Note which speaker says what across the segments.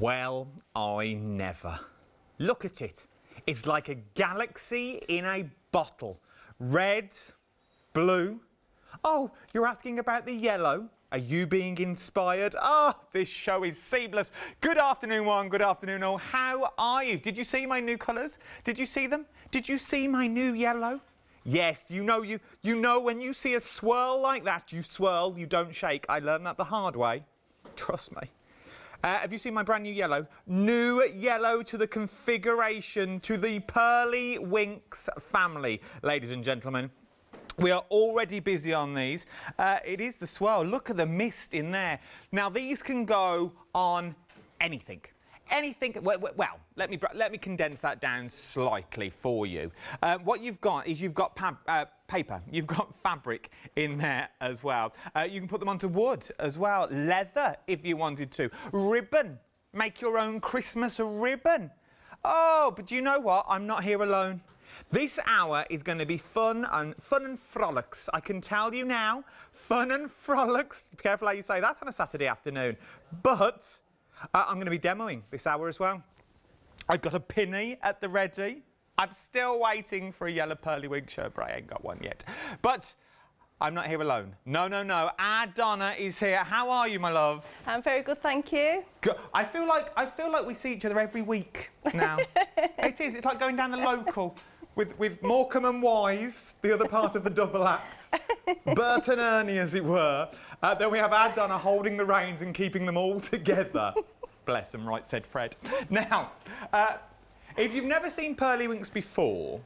Speaker 1: Well, I never. Look at it. It's like a galaxy in a bottle. Red, blue. Oh, you're asking about the yellow? Are you being inspired? Ah, this show is seamless. Good afternoon, one. Good afternoon, all. How are you? Did you see my new colours? Did you see them? Did you see my new yellow? Yes, you know when you see a swirl like that, you swirl, you don't shake. I learned that the hard way. Trust me. Have you seen my brand new yellow? New yellow to the configuration, to the Pearlywinks family, ladies and gentlemen. We are already busy on these. It is the swirl. Look at the mist in there. Now, these can go on anything. Anything. Well, let me condense that down slightly for you. What you've got is you've got paper. You've got fabric in there as well. You can put them onto wood as well. Leather, if you wanted to. Ribbon. Make your own Christmas ribbon. Oh, but do you know what? I'm not here alone. This hour is going to be fun and frolics. I can tell you now, fun and frolics. Be careful how you say that on a Saturday afternoon. But I'm going to be demoing this hour as well. I've got a pinny at the ready. I'm still waiting for a yellow Pearlywinks shirt, but I ain't got one yet. But I'm not here alone. No. Our Donna is here. How are you, my love?
Speaker 2: I'm very good, thank you.
Speaker 1: Good. I feel like we see each other every week now. It is. It's like going down the local. With Morecambe and Wise, the other part of the double act. Bert and Ernie, as it were. Then we have our Donna holding the reins and keeping them all together. Bless them, right, said Fred. Now, if you've never seen Pearlywinks before,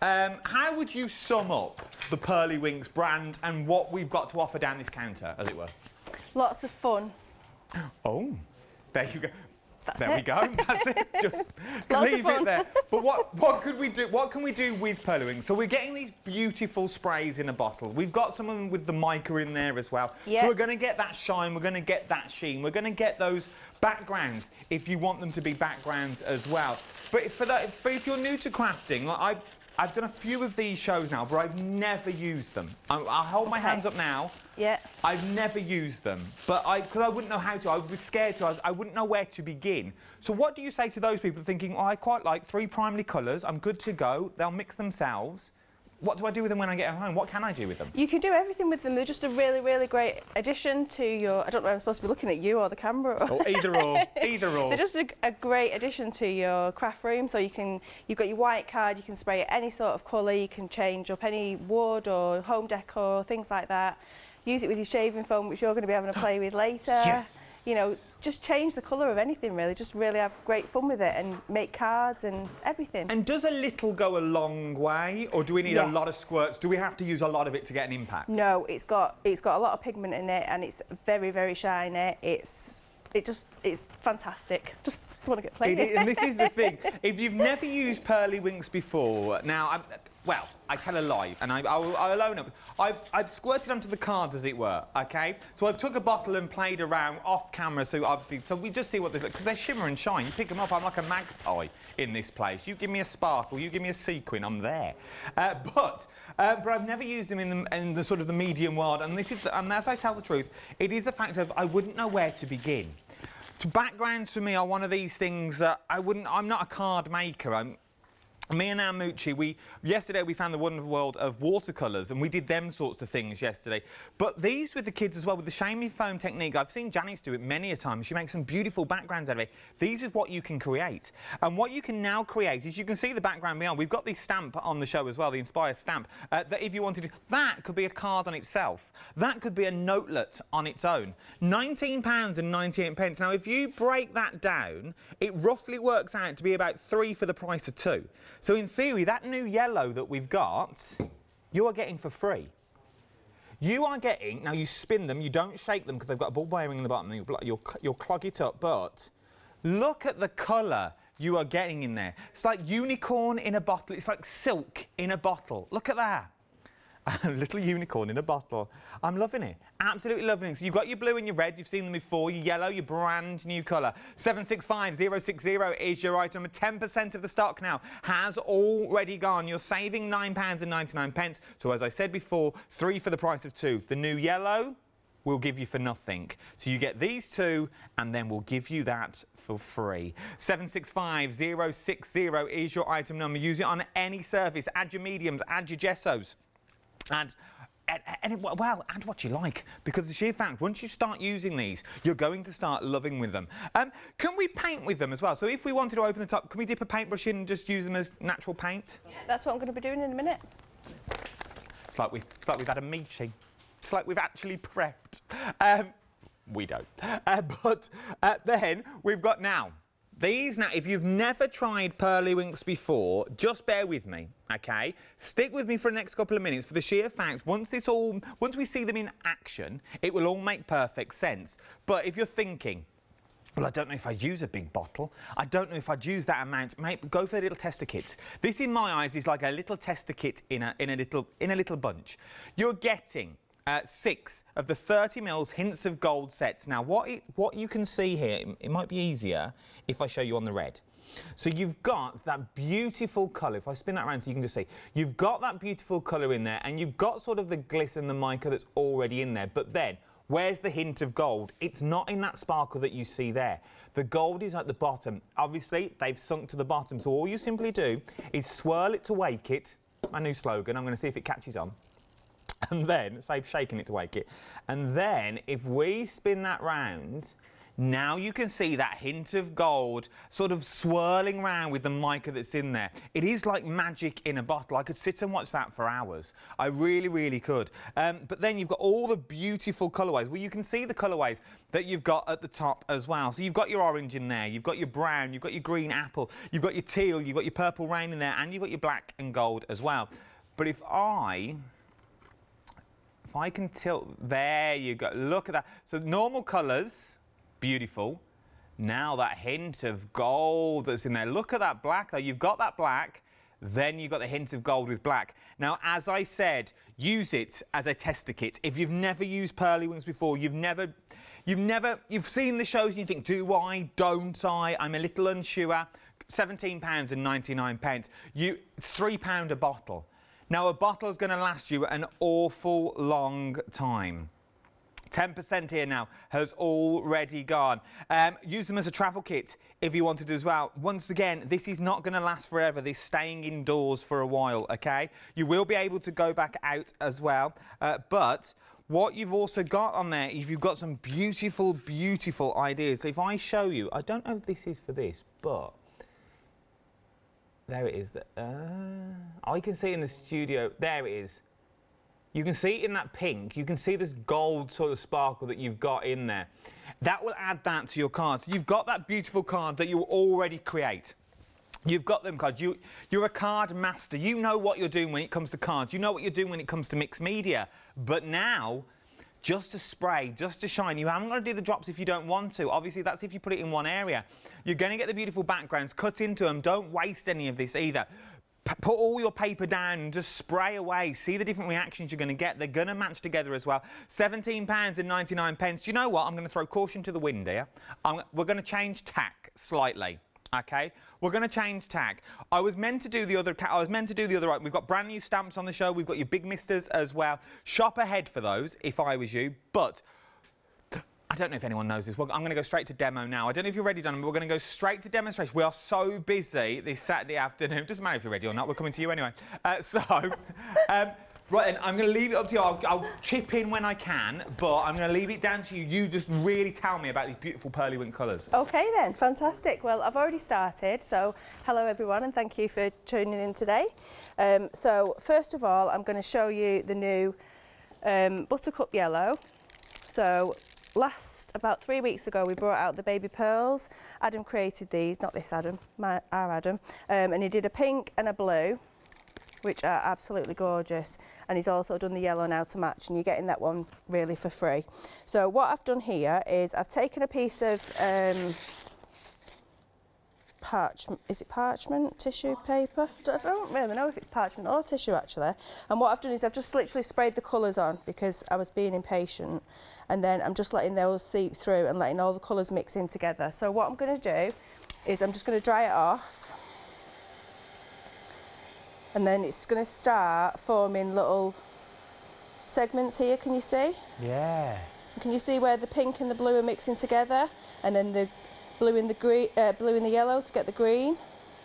Speaker 1: how would you sum up the Pearlywinks brand and what we've got to offer down this counter, as it were?
Speaker 2: Lots of fun.
Speaker 1: Oh, there you go.
Speaker 2: There
Speaker 1: we go. That's it. Just leave it there. But what could we do? What can we do with Pearlywinks? So we're getting these beautiful sprays in a bottle. We've got some of them with the mica in there as well.
Speaker 2: Yep.
Speaker 1: So we're going to get that shine. We're going to get that sheen. We're going to get those backgrounds if you want them to be backgrounds as well. But if you're new to crafting, like I've done a few of these shows now, but I've never used them. I'll hold my hands up now.
Speaker 2: Yeah.
Speaker 1: I've never used them, but because I wouldn't know how to. I was scared to. I wouldn't know where to begin. So what do you say to those people thinking, oh, I quite like 3 primary colours, I'm good to go, they'll mix themselves. What do I do with them when I get home? What can I do with them?
Speaker 2: You can do everything with them. They're just a really, really great addition to your... I don't know if I'm supposed to be looking at you or the camera.
Speaker 1: Or either or. Either or.
Speaker 2: They're just a great addition to your craft room. So you've got your white card, you can spray it any sort of colour, you can change up any wood or home decor, things like that. Use it with your shaving foam, which you're going to be having a play with later.
Speaker 1: Yes.
Speaker 2: You know, just change the colour of anything, really. Just really have great fun with it and make cards and everything.
Speaker 1: And does a little go a long way, or do we need
Speaker 2: Yes.
Speaker 1: a lot of squirts? Do we have to use a lot of it to get an impact?
Speaker 2: No, it's got a lot of pigment in it, and it's very, very shiny. It's fantastic. Just want to get playing.
Speaker 1: And this is the thing. If you've never used Pearlywinks before, now, I tell a lie, and I'll own up. I've squirted onto the cards, as it were, OK? So I've took a bottle and played around off camera, so we just see what they look, because they shimmer and shine. You pick them up, I'm like a magpie in this place. You give me a sparkle, you give me a sequin, I'm there. But I've never used them in the sort of the medium world, and as I tell the truth, it is the fact of I wouldn't know where to begin. Backgrounds for me are one of these things that I'm not a card maker. Me and our Moochie, yesterday we found the wonderful world of watercolours, and we did them sorts of things yesterday. But these with the kids as well, with the shaming foam technique, I've seen Janice do it many a time. She makes some beautiful backgrounds out of it. These is what you can create. And what you can now create is you can see the background beyond. We've got this stamp on the show as well, the Inspire stamp, that if you wanted to, that could be a card on itself. That could be a notelet on its own. £19.98. Now, if you break that down, it roughly works out to be about 3 for the price of 2. So in theory, that new yellow that we've got, you are getting for free. You are getting, now you spin them, you don't shake them because they've got a ball bearing in the bottom, you'll clog it up, but look at the colour you are getting in there. It's like unicorn in a bottle, it's like silk in a bottle. Look at that. A little unicorn in a bottle. I'm loving it. Absolutely loving it. So you've got your blue and your red. You've seen them before. Your yellow, your brand new colour. 765060 is your item. 10% of the stock now has already gone. You're saving £9.99. So as I said before, 3 for the price of 2. The new yellow, we'll give you for nothing. So you get these two, and then we'll give you that for free. 765060 is your item number. Use it on any surface. Add your mediums, add your gessos, add what you like, because the sheer fact, once you start using these, you're going to start loving with them. Can we paint with them as well? So if we wanted to open the top, can we dip a paintbrush in and just use them as natural paint?
Speaker 2: Yeah, that's what I'm going to be doing in a minute.
Speaker 1: It's like we've had a meeting. It's like we've actually prepped. We don't. But then we've got now. These now, if you've never tried Pearlywinks before, just bear with me, okay? Stick with me for the next couple of minutes for the sheer fact, once we see them in action, it will all make perfect sense. But if you're thinking, well, I don't know if I'd use a big bottle, I don't know if I'd use that amount, mate, go for the little tester kits. This, in my eyes, is like a little tester kit in a little bunch. You're getting 6 of the 30 mils Hints of Gold sets. Now, what you can see here, it might be easier if I show you on the red. So you've got that beautiful colour. If I spin that around so you can just see. You've got that beautiful colour in there, and you've got sort of the gliss and the mica that's already in there. But then, where's the hint of gold? It's not in that sparkle that you see there. The gold is at the bottom. Obviously, they've sunk to the bottom. So all you simply do is swirl it to wake it. My new slogan. I'm going to see if it catches on. And then, say, shaking it to wake it. And then, if we spin that round, now you can see that hint of gold sort of swirling around with the mica that's in there. It is like magic in a bottle. I could sit and watch that for hours. I really, really could. But then you've got all the beautiful colourways. Well, you can see the colourways that you've got at the top as well. So you've got your orange in there, you've got your brown, you've got your green apple, you've got your teal, you've got your purple rain in there, and you've got your black and gold as well. But if I can tilt, there you go, look at that. So normal colours, beautiful. Now that hint of gold that's in there. Look at that black though, you've got that black, then you've got the hint of gold with black. Now, as I said, use it as a tester kit. If you've never used Pearlywinks before, you've seen the shows and you think, do I, don't I, I'm a little unsure. £17.99. It's £3 a bottle. Now, a bottle is going to last you an awful long time. 10% here now has already gone. Use them as a travel kit if you wanted to as well. Once again, this is not going to last forever. This is staying indoors for a while, okay? You will be able to go back out as well. But what you've also got on there is you've got some beautiful, beautiful ideas. So if I show you, I don't know if this is for this, but there it is. I can see it in the studio. There it is. You can see it in that pink. You can see this gold sort of sparkle that you've got in there. That will add that to your card. So you've got that beautiful card that you already create. You've got them cards. You're a card master. You know what you're doing when it comes to cards. You know what you're doing when it comes to mixed media. But now, just to spray, just to shine. You haven't got to do the drops if you don't want to. Obviously, that's if you put it in one area. You're going to get the beautiful backgrounds. Cut into them. Don't waste any of this either. Put all your paper down and just spray away. See the different reactions you're going to get. They're going to match together as well. £17.99. Do you know what? I'm going to throw caution to the wind here. We're going to change tack slightly. Okay, we're going to change tack. I was meant to do the other. We've got brand new stamps on the show. We've got your big misters as well. Shop ahead for those if I was you. But I don't know if anyone knows this. Well, I'm going to go straight to demo now. I don't know if you're ready, Donna, but we're going to go straight to demonstration. We are so busy this Saturday afternoon. Doesn't matter if you're ready or not. We're coming to you anyway. Right then, I'm going to leave it up to you. I'll chip in when I can, but I'm going to leave it down to you. You just really tell me about these beautiful Pearlywink colours. OK
Speaker 2: then, fantastic. Well, I've already started, so hello everyone and thank you for tuning in today. So first of all, I'm going to show you the new Buttercup Yellow. So about 3 weeks ago, we brought out the baby pearls. Adam created these, not this Adam, our Adam, and he did a pink and a blue, which are absolutely gorgeous, and he's also done the yellow now to match, and you're getting that one really for free. So what I've done here is I've taken a piece of parchment tissue paper? I don't really know if it's parchment or tissue actually. And what I've done is I've just literally sprayed the colours on because I was being impatient, and then I'm just letting those seep through and letting all the colours mix in together. So what I'm going to do is I'm just going to dry it off. And then it's going to start forming little segments here, can you see?
Speaker 1: Yeah.
Speaker 2: Can you see where the pink and the blue are mixing together, and then the blue and the green, blue and the yellow to get the green?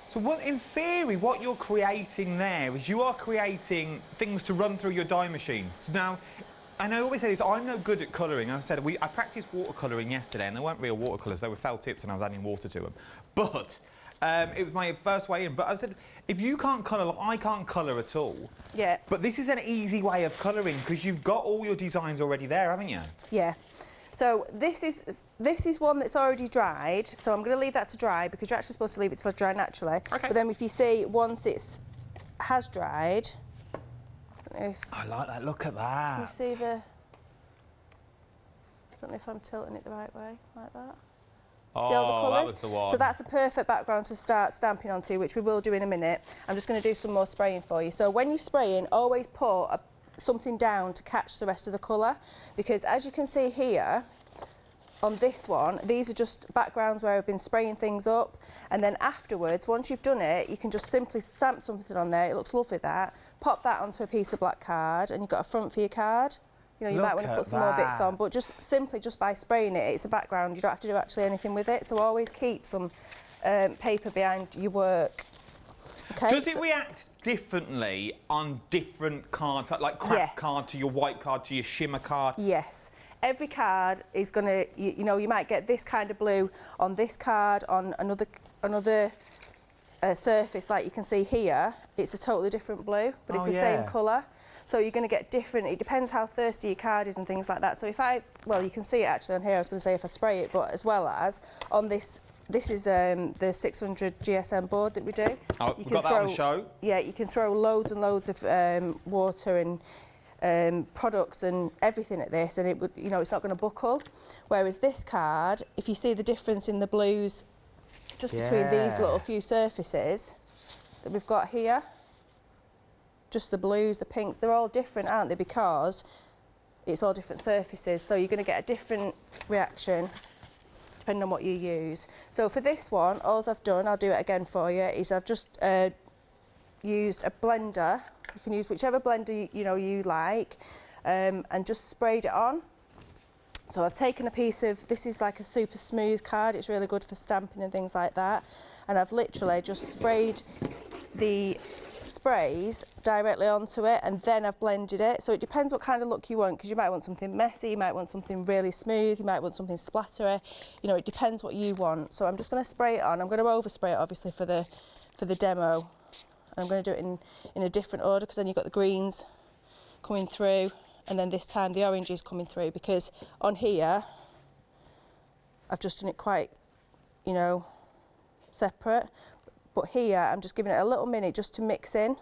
Speaker 1: So what, in theory, what you're creating there is you are creating things to run through your dye machines. So now, and I always say this, I'm no good at colouring. As I said, I practiced watercolouring yesterday, and they weren't real watercolours, they were felt tips, and I was adding water to them. But it was my first way in. But I said, if you can't colour, I can't colour at all.
Speaker 2: Yeah.
Speaker 1: But this is an easy way of colouring, because you've got all your designs already there, haven't you?
Speaker 2: Yeah. So this is one that's already dried. So I'm going to leave that to dry, because you're actually supposed to leave it to dry naturally.
Speaker 1: Okay.
Speaker 2: But then if you see, once has dried,
Speaker 1: I like that. Look at that.
Speaker 2: Can you see the... I don't know if I'm tilting it the right way, like that.
Speaker 1: Oh,
Speaker 2: see all the colours?
Speaker 1: that was the one.
Speaker 2: So that's a perfect background to start stamping onto, which we will do in a minute. I'm just going to do some more spraying for you. So when you're spraying, always put something down to catch the rest of the colour, because as you can see here, on this one, these are just backgrounds where I've been spraying things up, and then afterwards, once you've done it, you can just simply stamp something on there. It looks lovely, that. Pop that onto a piece of black card, and you've got a front for your card. You know, you might want to put some more bits on, but just simply just by spraying it, it's a background. You don't have to do actually anything with it, so always keep some paper behind your work. Okay,
Speaker 1: does it react differently on different cards, like craft card to your white card to your shimmer card?
Speaker 2: Yes. Every card is going to, you know, you might get this kind of blue on this card, on another surface, like you can see here. It's a totally different blue, but it's the same colour. So you're going to get different, it depends how thirsty your card is and things like that. So if well, you can see it actually on here, I was going to say if I spray it, but as well as on this is the 600 GSM board that we do.
Speaker 1: Oh, we've got that on the show.
Speaker 2: Yeah, you can throw loads and loads of water and products and everything at this, and it would, you know, it's not going to buckle. Whereas this card, if you see the difference in the blues just between these little few surfaces that we've got here, just the blues, the pinks, they're all different, aren't they? Because it's all different surfaces, so you're going to get a different reaction depending on what you use. So for this one, all I've done, I'll do it again for you, is I've just used a blender. You can use whichever blender you like, and just sprayed it on. So I've taken a piece of, this is like a super smooth card, it's really good for stamping and things like that, and I've literally just sprayed the sprays directly onto it, and then I've blended it. So it depends what kind of look you want, because you might want something messy, you might want something really smooth, you might want something splattery, you know, it depends what you want. So I'm just going to spray it on. I'm going to overspray it obviously for the demo. I'm going to do it in a different order, because then you've got the greens coming through, and then this time the orange is coming through, because on here I've just done it quite, you know, separate. But here I'm just giving it a little minute just to mix in.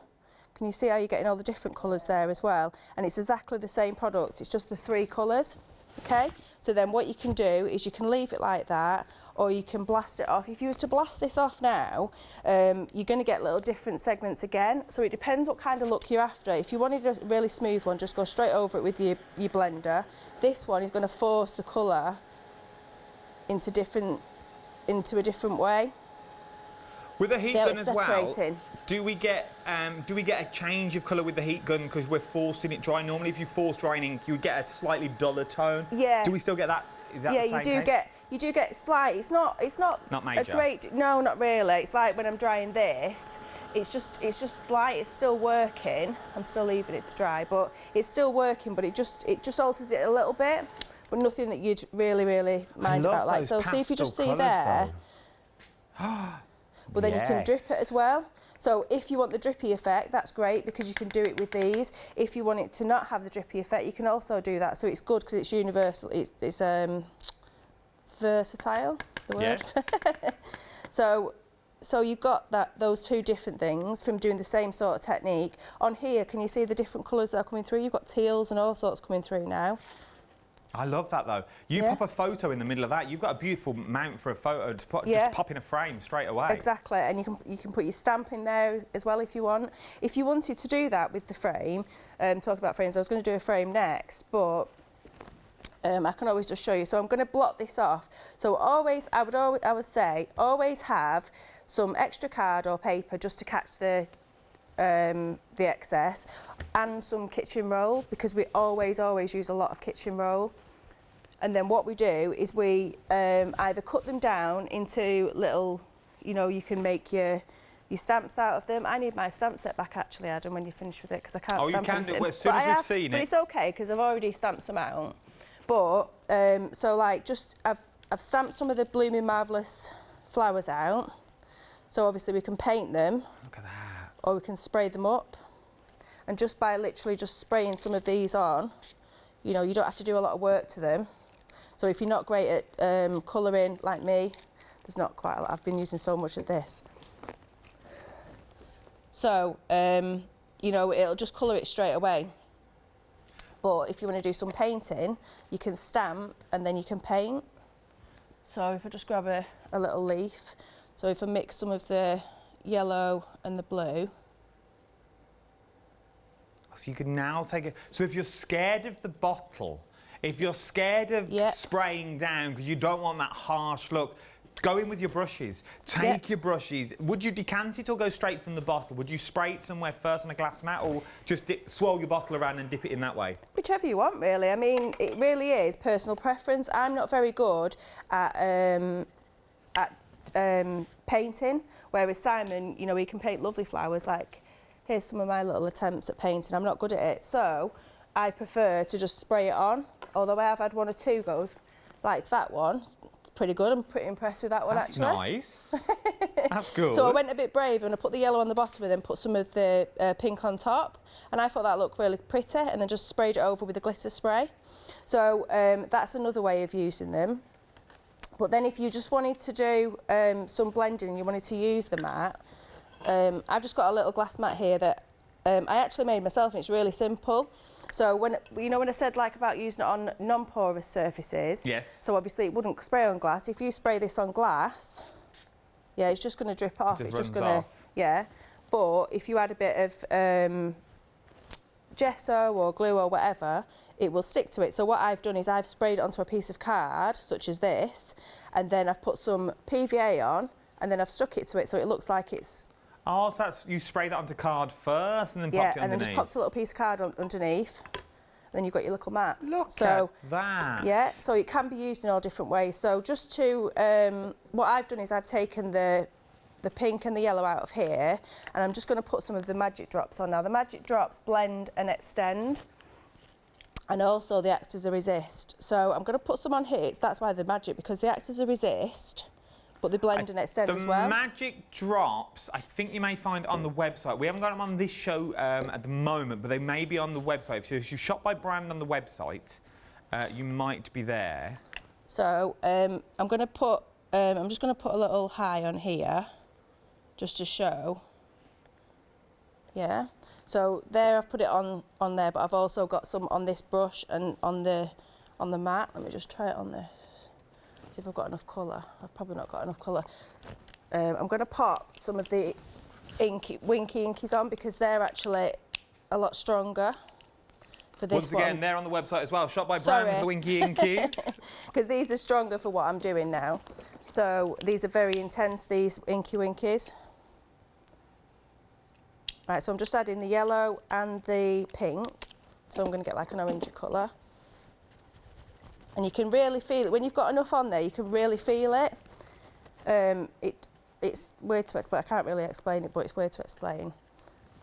Speaker 2: Can you see how you're getting all the different colours there as well? And it's exactly the same product, it's just the 3 colours. Okay, so then what you can do is you can leave it like that, or you can blast it off. If you were to blast this off now, you're going to get little different segments again. So it depends what kind of look you're after. If you wanted a really smooth one, just go straight over it with your blender. This one is going to force the colour into a different way.
Speaker 1: With the heat gun as well, do we get a change of colour with the heat gun because we're forcing it dry? Normally, if you force drying ink, you would get a slightly duller tone. Yeah. Do we still get that? Is that the same case? You do get slight. It's not major. A great. No, not really. It's like when I'm drying this, it's just slight. It's still working. I'm still leaving it to dry, but it's still working. But it just alters it a little bit, but nothing that you'd really mind about. Like, so see if you just see there. But then you can drip it as well. So if you want the drippy effect, that's great, because you can do it with these. If you want it to not have the drippy effect, you can also do that. So it's good because it's universal. It's versatile, the word. Yeah. So you've got those 2 different things from doing the same sort of technique. On here, can you see the different colours that are coming through? You've got teals and all sorts coming through now. I love that though. You pop a photo in the middle of that, you've got a beautiful mount for a photo to put, just pop in a frame straight away. Exactly, and you can put your stamp in there as well if you want. If you wanted to do that with the frame, talking about frames, I was going to do a frame next, but I can always just show you. So I'm going to block this off. So I would say always have some extra card or paper just to catch the excess, and some kitchen roll, because we always use a lot of kitchen roll.
Speaker 2: And then what we do is we either cut them down into little, you know, you can make your stamps out of them. I need my stamp set back actually, Adam, when you're finished with it, because I can't stamp anything.
Speaker 1: Oh, you can do it as soon as we've seen it.
Speaker 2: But it's okay, because I've already stamped some out. But, so like, I've stamped some of the Bloomin' Marvellous flowers out. So obviously we can paint them.
Speaker 1: Look at that. Or
Speaker 2: we can spray them up. And just by literally just spraying some of these on, you know, you don't have to do a lot of work to them. So if you're not great at colouring like me, there's not quite a lot. I've been using so much of this. So, you know, it'll just colour it straight away. But if you want to do some painting, you can stamp and then you can paint. So if I just grab a little leaf, so if I mix some of the yellow and the blue.
Speaker 1: So you can now take it. So if you're scared of the bottle, if you're scared of spraying down because you don't want that harsh look, go in with your brushes. Take your brushes. Would you decant it or go straight from the bottle? Would you spray it somewhere first on a glass mat or just swirl your bottle around and dip it in that way?
Speaker 2: Whichever you want, really. I mean, it really is personal preference. I'm not very good at painting, whereas Simon, you know, he can paint lovely flowers. Like, here's some of my little attempts at painting. I'm not good at it. So I prefer to just spray it on, although I have had one or two goes, like that one. Pretty good. I'm pretty impressed with that one, actually.
Speaker 1: That's nice. That's good.
Speaker 2: So I went a bit brave and I put the yellow on the bottom and then put some of the pink on top, and I thought that looked really pretty, and then just sprayed it over with the glitter spray. So that's another way of using them. But then if you just wanted to do some blending and you wanted to use the mat, I've just got a little glass mat here that I actually made myself, and it's really simple. So when I said like about using it on non-porous surfaces,
Speaker 1: yes.
Speaker 2: So obviously it wouldn't spray on glass. If you spray this on glass, yeah, it's just going to drip off. It's just going to, yeah. But if you add a bit of gesso or glue or whatever, it will stick to it. So what I've done is I've sprayed it onto a piece of card, such as this, and then I've put some PVA on, and then I've stuck it to it so it looks like it's...
Speaker 1: Oh, so that's, you spray that onto card first and then popped it underneath?
Speaker 2: Yeah, and then just popped a little piece of card underneath. Then you've got your little mat.
Speaker 1: Look at that.
Speaker 2: Yeah, so it can be used in all different ways. So just to, what I've done is I've taken the pink and the yellow out of here, and I'm just going to put some of the magic drops on. Now, the magic drops blend and extend, and also they act as a resist. So I'm going to put some on here. That's why they're magic, because they act as a resist, but they blend and extend as well.
Speaker 1: The magic drops, I think you may find on the website. We haven't got them on this show at the moment, but they may be on the website. So if you shop by brand on the website, you might be there.
Speaker 2: So I'm going to put, I'm just going to put a little high on here, just to show. Yeah. So there, I've put it on there, but I've also got some on this brush and on the mat. Let me just try it on this. See if I've got enough colour. I've probably not got enough colour. I'm going to pop some of the winky inkies on, because they're actually a lot stronger for this one.
Speaker 1: Once again, they're on the website as well. Shop by brand with the winky inkies.
Speaker 2: Because these are stronger for what I'm doing now. So these are very intense, these inky winkies. Right, so I'm just adding the yellow and the pink. So I'm going to get like an orangey colour. And you can really feel it. When you've got enough on there, you can really feel it. It's weird to explain. I can't really explain it, but it's weird to explain.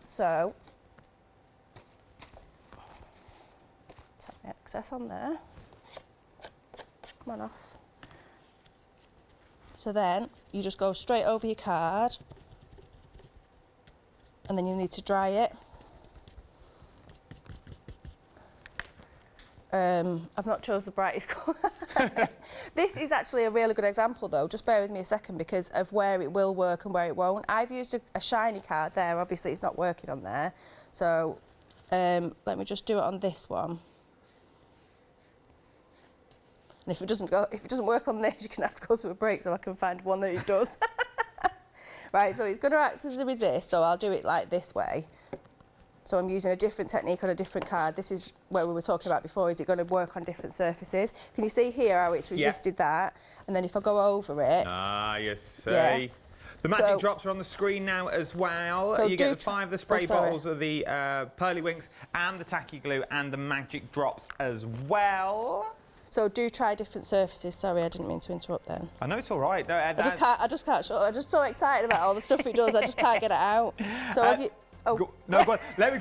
Speaker 2: So, take the excess on there. Come on off. So then, you just go straight over your card. And then you need to dry it. I've not chose the brightest colour. This is actually a really good example though, just bear with me a second, because of where it will work and where it won't. I've used a shiny card there, obviously it's not working on there. So let me just do it on this one. And if it doesn't work on this, you're going to have to go to a break so I can find one that it does. Right, so it's going to act as a resist, so I'll do it like this way. So I'm using a different technique on a different card. This is where we were talking about before, is it going to work on different surfaces? Can you see here how it's resisted that? And then if I go over it...
Speaker 1: Ah, you see.
Speaker 2: Yeah.
Speaker 1: The magic drops are on the screen now as well. So you get the 5 of the spray bottles of the Pearlywinks and the tacky glue and the magic drops as well.
Speaker 2: So do try different surfaces. Sorry, I didn't mean to interrupt then.
Speaker 1: I know it's all right. No,
Speaker 2: I just can't show. I'm just so excited about all the stuff it does. I just can't get it out. So have you? Oh.
Speaker 1: No, go on. Let me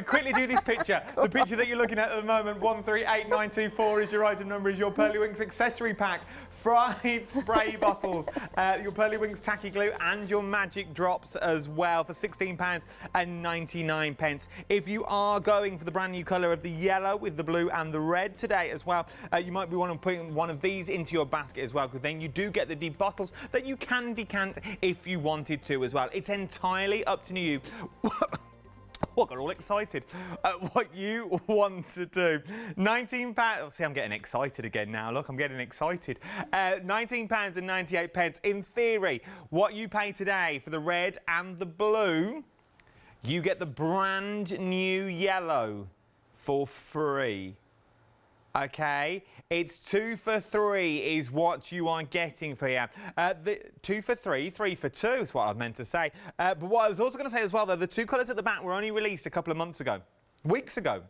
Speaker 1: quickly do this picture. The picture that you're looking at the moment, 138924 is your item number, is your Pearlywinks accessory pack. 5 spray bottles, your Pearlywinks tacky glue and your magic drops as well for £16.99. If you are going for the brand new colour of the yellow with the blue and the red today as well, you might be wanting to put one of these into your basket as well, because then you do get the deep bottles that you can decant if you wanted to as well. It's entirely up to you. Oh, I got all excited. What you want to do. £19. Oh, see, I'm getting excited again now. Look, I'm getting excited. £19.98. In theory, what you pay today for the red and the blue, you get the brand new yellow for free. Okay, it's 2 for 3 is what you are getting for here. 2 for 3, 3 for 2 is what I meant to say. But what I was also going to say as well, though, the 2 colours at the back were only released a couple of months ago. Weeks ago.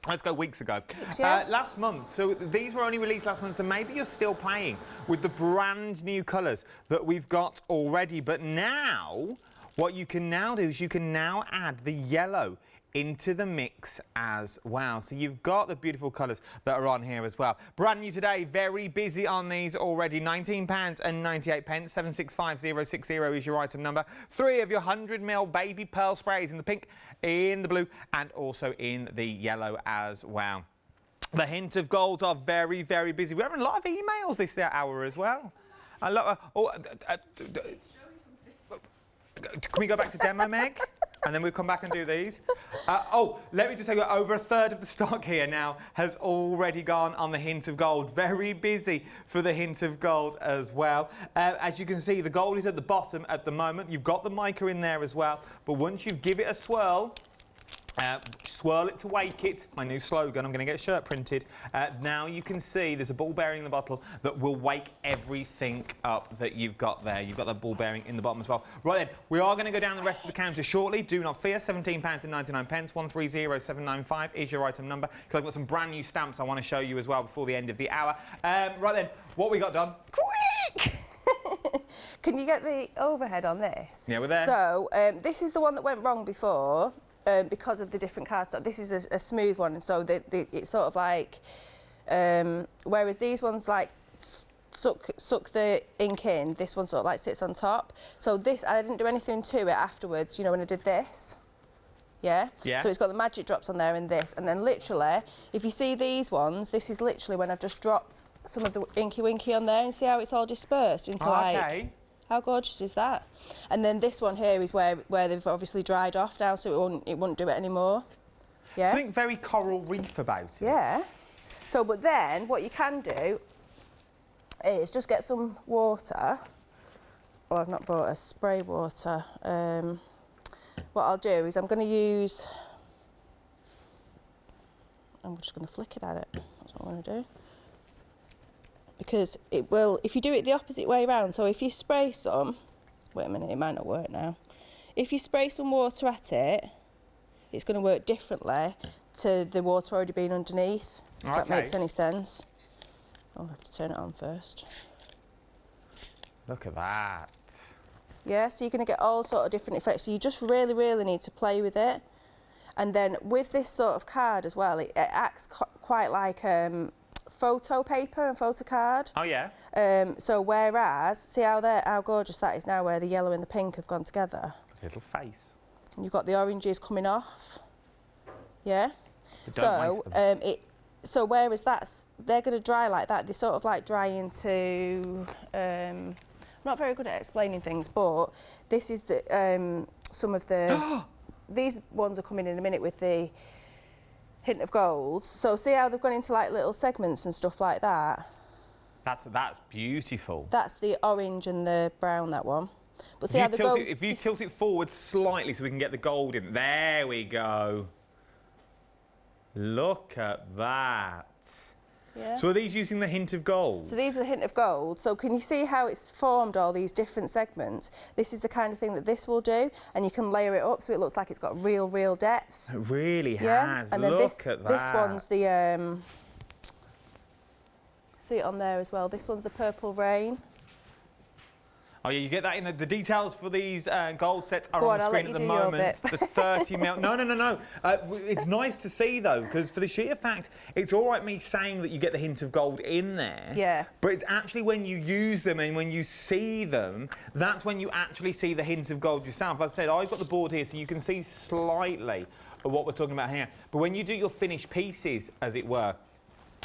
Speaker 1: Let's go weeks ago. Last month. So these were only released last month, so maybe you're still playing with the brand new colours that we've got already. But now, what you can now do is you can now add the yellow into the mix as well. So you've got the beautiful colours that are on here as well. Brand new today, very busy on these already. £19.98, 765060 is your item number. 3 of your 100ml baby pearl sprays in the pink, in the blue and also in the yellow as well. The Hint of Gold are very, very busy. We're having a lot of emails this hour as well. A lot of, can we go back to demo, Meg? And then we'll come back and do these. Let me just say, over a third of the stock here now has already gone on the Hint of Gold. Very busy for the Hint of Gold as well. As you can see, the gold is at the bottom at the moment. You've got the mica in there as well. But once you give it a swirl, swirl it to wake it, my new slogan, I'm going to get a shirt printed. Now you can see there's a ball bearing in the bottle that will wake everything up that you've got there. You've got that ball bearing in the bottom as well. Right then, we are going to go down the rest of the counter shortly. Do not fear, £17.99, 130795 is your item number. Because I've got some brand new stamps I want to show you as well before the end of the hour. Right then, what we got done?
Speaker 2: Quick! Can you get the overhead on this?
Speaker 1: Yeah, we're there.
Speaker 2: So, this is the one that went wrong before. Because of the different cardstock. This is a smooth one, and so it's sort of like, whereas these ones like suck the ink in, this one sort of like sits on top. So this, I didn't do anything to it afterwards, you know, when I did this. Yeah? So it's got the magic drops on there and this, and then literally, if you see these ones, this is literally when I've just dropped some of the Inky Winky on there, and see how it's all dispersed into like... How gorgeous is that? And then this one here is where they've obviously dried off now, so it wouldn't do it anymore. Yeah.
Speaker 1: Something very coral reef about it.
Speaker 2: Yeah. So, but then what you can do is just get some water. Oh, I've not bought a spray water. What I'll do is I'm just going to flick it at it. That's what I want to do. Because it will, if you do it the opposite way around, so if you spray some, wait a minute, it might not work now. If you spray some water at it, it's going to work differently to the water already being underneath, if that makes any sense. I'll have to turn it on first.
Speaker 1: Look at that.
Speaker 2: Yeah, so you're going to get all sort of different effects. So you just really, really need to play with it. And then with this sort of card as well, it acts quite like... photo paper and photo card.
Speaker 1: Oh yeah.
Speaker 2: So whereas, see how gorgeous that is now, where the yellow and the pink have gone together.
Speaker 1: Little face.
Speaker 2: And you've got the oranges coming off. Yeah.
Speaker 1: But don't waste them.
Speaker 2: So whereas they're going to dry like that. They sort of like dry into. I'm not very good at explaining things, but this is the some of the. These ones are coming in a minute with the Hint of Gold. So see how they've gone into like little segments and stuff like that?
Speaker 1: That's beautiful.
Speaker 2: That's the orange and the brown, that one. But see
Speaker 1: if you tilt it forward slightly so we can get the gold in. There we go. Look at that.
Speaker 2: Yeah.
Speaker 1: So are these using the Hint of Gold?
Speaker 2: So these are the Hint of Gold. So can you see how it's formed all these different segments? This is the kind of thing that this will do, and you can layer it up so it looks like it's got real depth.
Speaker 1: It really has.
Speaker 2: And then
Speaker 1: Look at that.
Speaker 2: This one's the See it on there as well. This one's the Purple Rain.
Speaker 1: Oh yeah, you get that in the details for these gold sets are
Speaker 2: Go
Speaker 1: on the
Speaker 2: on,
Speaker 1: screen
Speaker 2: I'll
Speaker 1: at
Speaker 2: let
Speaker 1: the
Speaker 2: you do your
Speaker 1: moment.
Speaker 2: bit.
Speaker 1: The 30 mil. No. It's nice to see though, because for the sheer fact, it's all right me saying that you get the hint of gold in there.
Speaker 2: Yeah.
Speaker 1: But it's actually when you use them and when you see them, that's when you actually see the hints of gold yourself. As I said, I've got the board here, so you can see slightly of what we're talking about here. But when you do your finished pieces, as it were,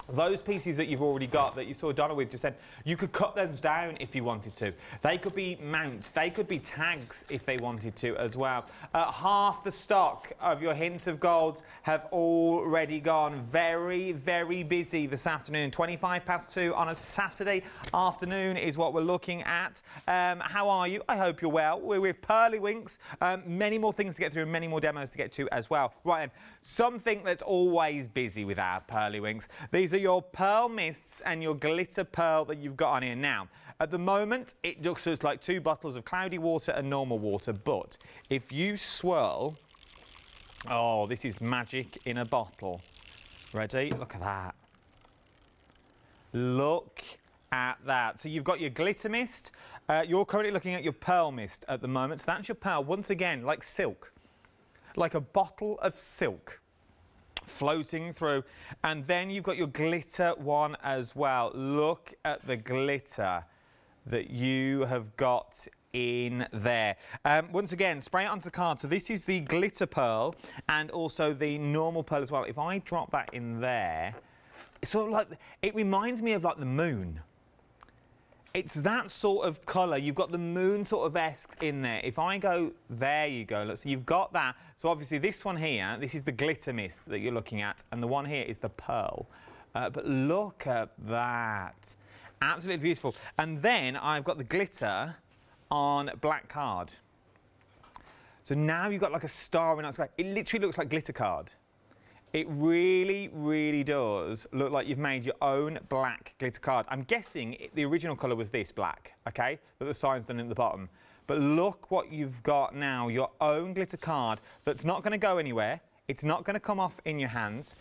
Speaker 1: those pieces that you've already got, that you saw Donna with just then, you could cut those down if you wanted to. They could be mounts, they could be tags if they wanted to as well. Half the stock of your hints of golds have already gone. Very, very busy this afternoon. 2:25 on a Saturday afternoon is what we're looking at. How are you? I hope you're well. We're with Pearlywinks. Many more things to get through and many more demos to get to as well. Right then, something that's always busy with our Pearlywinks. These are your pearl mists and your glitter pearl that you've got on here now. At the moment, it looks like 2 bottles of cloudy water and normal water, but if you swirl, oh, this is magic in a bottle. Ready? Look at that. Look at that. So you've got your glitter mist. You're currently looking at your pearl mist at the moment. So that's your pearl, once again, like silk. Like a bottle of silk floating through, and then you've got your glitter one as well. Look at the glitter that you have got in there. Once again, spray it onto the card. So this is the glitter pearl and also the normal pearl as well. If I drop that in there, it's sort of like, it reminds me of like the moon. It's that sort of colour. You've got the moon sort of esque in there. If I go, there you go. Look, so you've got that. So obviously this one here, this is the glitter mist that you're looking at, and the one here is the pearl. But look at that. Absolutely beautiful. And then I've got the glitter on black card. So now you've got like a star in the sky. It literally looks like glitter card. It really, really does look like you've made your own black glitter card. I'm guessing the original colour was this black, OK? But the sign's done at the bottom. But look what you've got now, your own glitter card that's not going to go anywhere. It's not going to come off in your hands.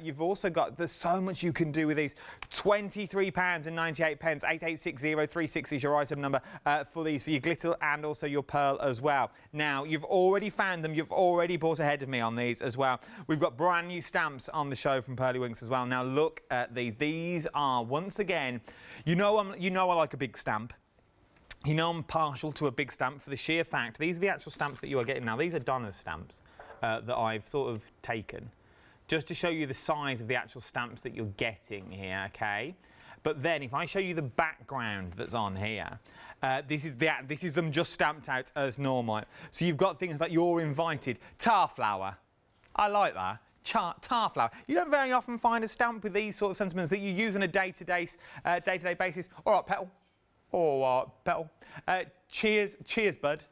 Speaker 1: You've also got, there's so much you can do with these. £23.98, 8860-360 is your item number for these, for your glitter and also your pearl as well. Now, you've already found them. You've already bought ahead of me on these as well. We've got brand new stamps on the show from Pearlywinks as well. Now, look at these. These are, once again, you know I like a big stamp. You know I'm partial to a big stamp for the sheer fact. These are the actual stamps that you are getting now. These are Donna's stamps. That I've sort of taken just to show you the size of the actual stamps that you're getting here, okay? But then if I show you the background that's on here, this is them just stamped out as normal. So you've got things like You're Invited, Tar Flower. I like that. Tar Flower. You don't very often find a stamp with these sort of sentiments that you use on a day-to-day basis. All right, Petal. All right, Petal. Cheers, bud.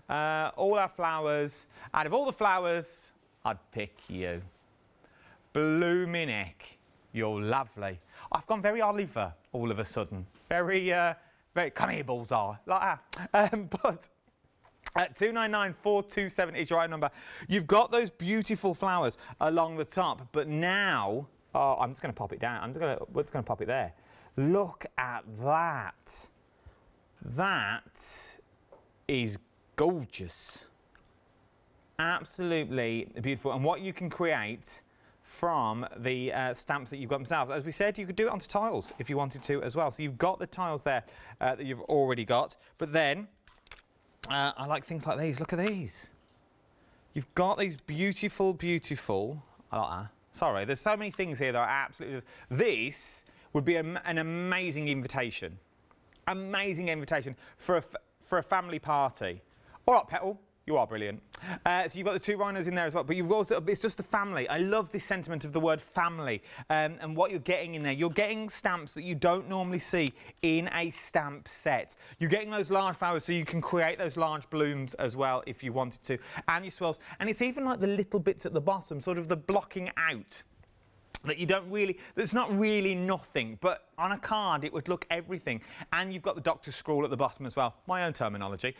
Speaker 1: All our flowers. Out of all the flowers, I'd pick you. Bloomin', you're lovely. I've gone very Oliver all of a sudden. Very, come here, Bullseye, like that. But 299427 is your own number. You've got those beautiful flowers along the top, but now, oh, I'm just going to pop it down. We're just going to pop it there. Look at that. That is gorgeous. Absolutely beautiful. And what you can create from the stamps that you've got themselves. As we said, you could do it onto tiles if you wanted to as well. So you've got the tiles there that you've already got. But then, I like things like these. Look at these. You've got these beautiful, beautiful... I like that. Sorry, there's so many things here that are absolutely... This would be an amazing invitation. Amazing invitation for a family party. All right, Petal, you are brilliant. So you've got the 2 rhinos in there as well, but you've also, it's just the family. I love this sentiment of the word family and what you're getting in there. You're getting stamps that you don't normally see in a stamp set. You're getting those large flowers so you can create those large blooms as well if you wanted to, and your swirls. And it's even like the little bits at the bottom, sort of the blocking out. That you don't really, that's not really nothing, but on a card it would look everything. And you've got the doctor's scrawl at the bottom as well, my own terminology.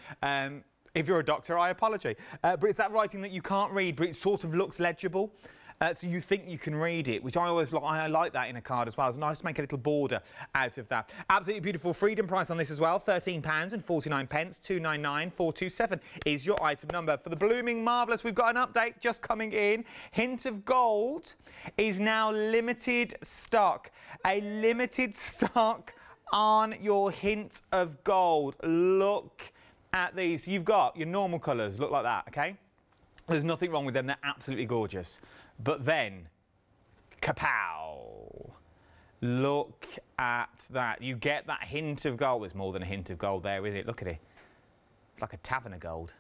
Speaker 1: If you're a doctor, I apologise. But it's that writing that you can't read, but it sort of looks legible. so you think you can read it, which I always like. I like that in a card as well. It's nice to make a little border out of that. Absolutely beautiful freedom price on this as well, £13.49, 299,427 is your item number. For the Blooming Marvellous, we've got an update just coming in. Hint of Gold is now limited stock. A limited stock on your Hint of Gold. Look at these. You've got your normal colours, look like that, okay? There's nothing wrong with them, they're absolutely gorgeous. But then, kapow! Look at that. You get that hint of gold. There's more than a hint of gold there, isn't it? Look at it. It's like a tavern of gold.